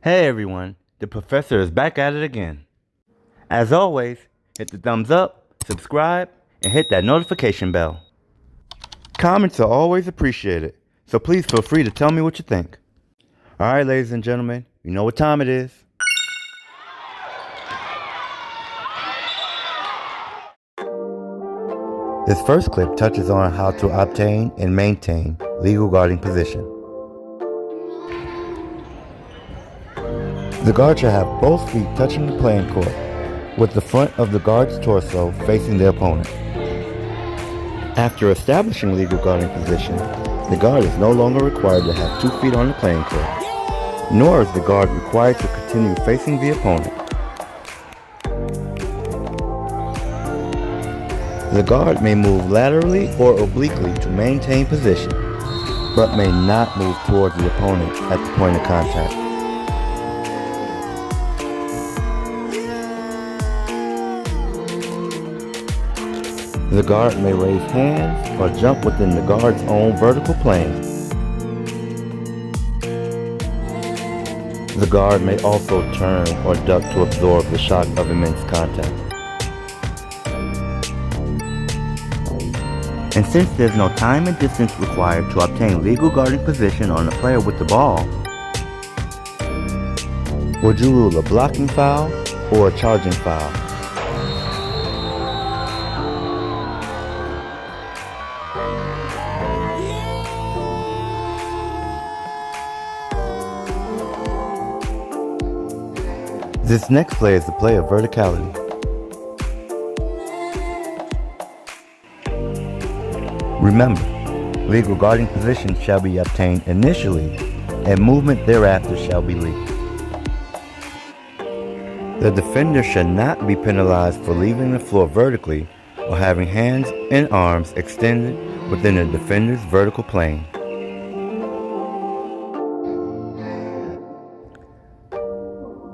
Hey everyone, the professor is back at it again. As always, hit the thumbs up, subscribe, and hit that notification bell. Comments are always appreciated, so please feel free to tell me what you think. Alright ladies and gentlemen, you know what time it is. This first clip touches on how to obtain and maintain legal guarding position. The guard should have both feet touching the playing court, with the front of the guard's torso facing the opponent. After establishing legal guarding position, the guard is no longer required to have 2 feet on the playing court, nor is the guard required to continue facing the opponent. The guard may move laterally or obliquely to maintain position, but may not move towards the opponent at the point of contact. The guard may raise hands or jump within the guard's own vertical plane. The guard may also turn or duck to absorb the shock of immense contact. And since there's no time and distance required to obtain legal guarding position on a player with the ball, would you rule a blocking foul or a charging foul? This next play is the play of verticality. Remember, legal guarding position shall be obtained initially, and movement thereafter shall be legal. The defender should not be penalized for leaving the floor vertically or having hands and arms extended within the defender's vertical plane.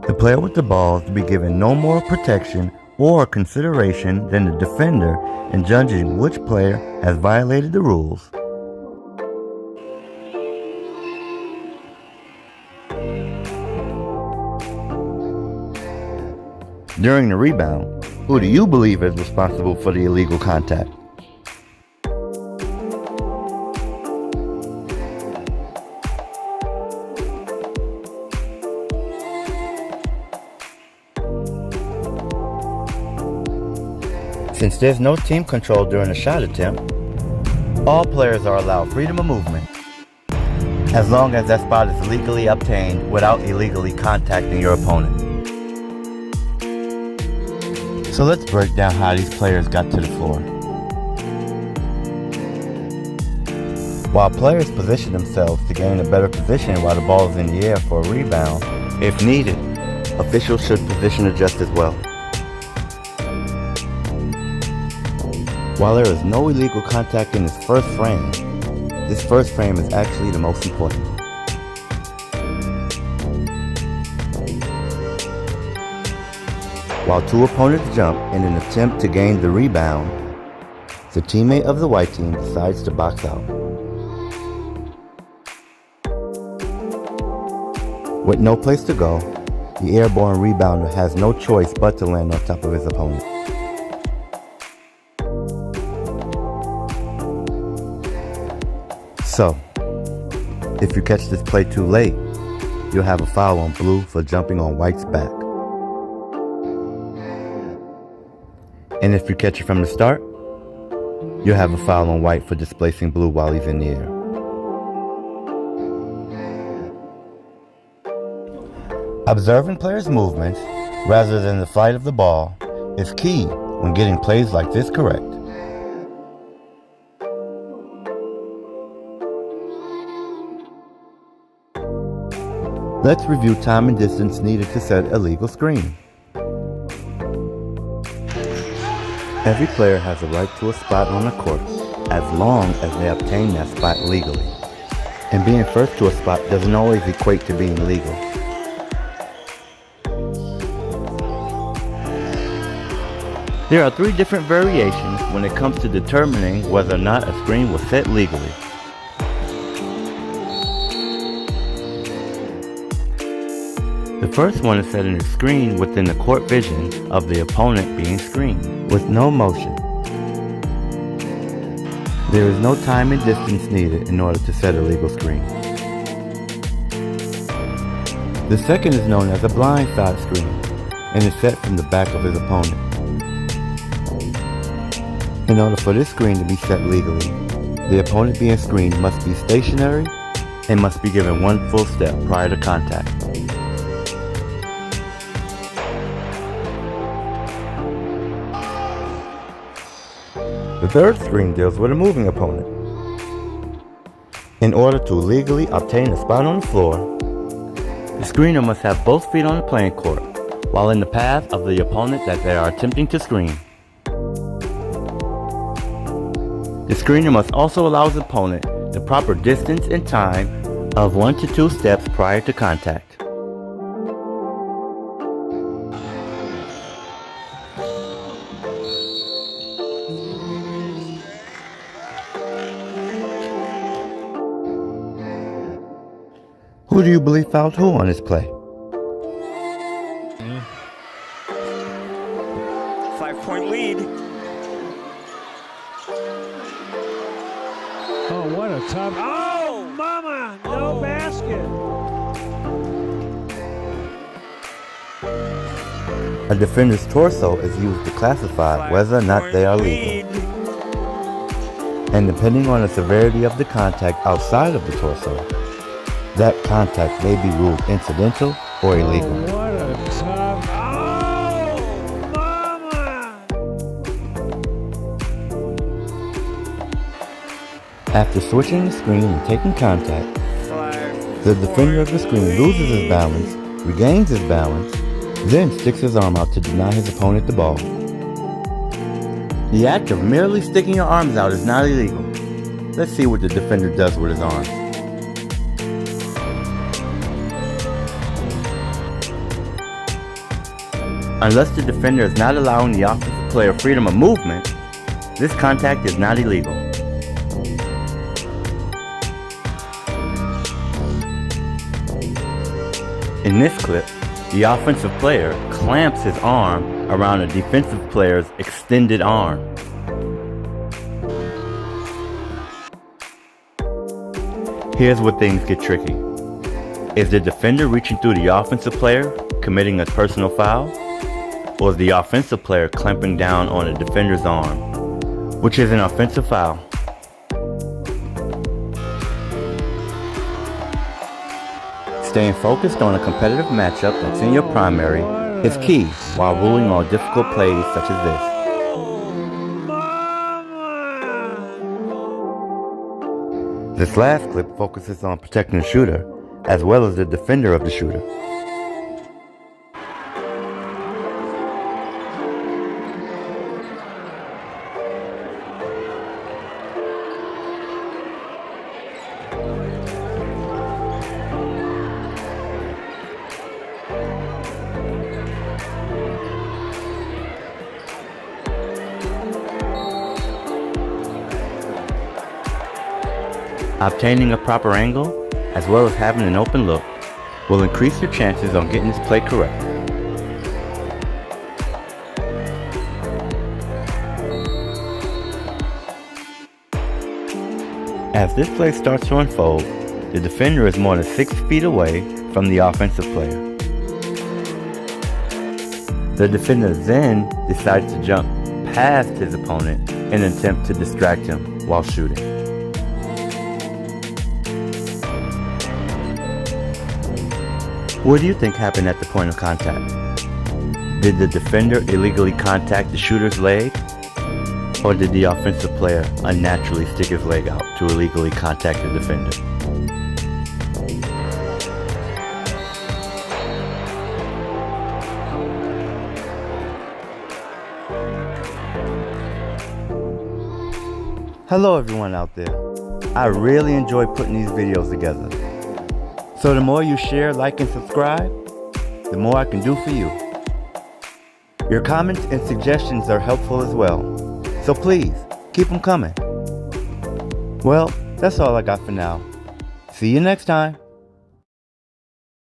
The player with the ball is to be given no more protection or consideration than the defender in judging which player has violated the rules. During the rebound, who do you believe is responsible for the illegal contact? Since there's no team control during a shot attempt, all players are allowed freedom of movement, as long as that spot is legally obtained without illegally contacting your opponent. So let's break down how these players got to the floor. While players position themselves to gain a better position while the ball is in the air for a rebound, if needed, officials should position adjust as well. While there is no illegal contact in this first frame is actually the most important. While 2 opponents jump in an attempt to gain the rebound, the teammate of the white team decides to box out. With no place to go, the airborne rebounder has no choice but to land on top of his opponent. So, if you catch this play too late, you'll have a foul on blue for jumping on white's back. And if you catch it from the start, you'll have a foul on white for displacing blue while he's in the air. Observing players' movements rather than the flight of the ball is key when getting plays like this correct. Let's review time and distance needed to set a legal screen. Every player has a right to a spot on the court as long as they obtain that spot legally. And being first to a spot doesn't always equate to being legal. There are 3 different variations when it comes to determining whether or not a screen was set legally. The first one is setting a screen within the court vision of the opponent being screened, with no motion. There is no time and distance needed in order to set a legal screen. The second is known as a blindside screen and is set from the back of his opponent. In order for this screen to be set legally, the opponent being screened must be stationary and must be given one full step prior to contact. The third screen deals with a moving opponent. In order to legally obtain a spot on the floor, the screener must have both feet on the playing court while in the path of the opponent that they are attempting to screen. The screener must also allow his opponent the proper distance and time of 1 to 2 steps prior to contact. Who do you believe fouled who on this play? 5-point lead. Oh, what a tough. Oh, mama! No basket. A defender's torso is used to classify whether or not they are legal. And depending on the severity of the contact outside of the torso, that contact may be ruled incidental or illegal. Oh, what a tough. Oh, mama! After switching the screen and taking contact, the defender of the screen loses his balance, regains his balance, then sticks his arm out to deny his opponent the ball. The act of merely sticking your arms out is not illegal. Let's see what the defender does with his arms. Unless the defender is not allowing the offensive player freedom of movement, this contact is not illegal. In this clip, the offensive player clamps his arm around a defensive player's extended arm. Here's where things get tricky. Is the defender reaching through the offensive player, committing a personal foul? Or is the offensive player clamping down on the defender's arm, which is an offensive foul? Staying focused on a competitive matchup that's in your primary is key while ruling on difficult plays such as this. This last clip focuses on protecting the shooter as well as the defender of the shooter. Obtaining a proper angle, as well as having an open look, will increase your chances on getting this play correct. As this play starts to unfold, the defender is more than 6 feet away from the offensive player. The defender then decides to jump past his opponent in an attempt to distract him while shooting. What do you think happened at the point of contact? Did the defender illegally contact the shooter's leg? Or did the offensive player unnaturally stick his leg out to illegally contact the defender? Hello everyone out there. I really enjoy putting these videos together. So the more you share, like, and subscribe, the more I can do for you. Your comments and suggestions are helpful as well. So please, keep them coming. Well, that's all I got for now. See you next time.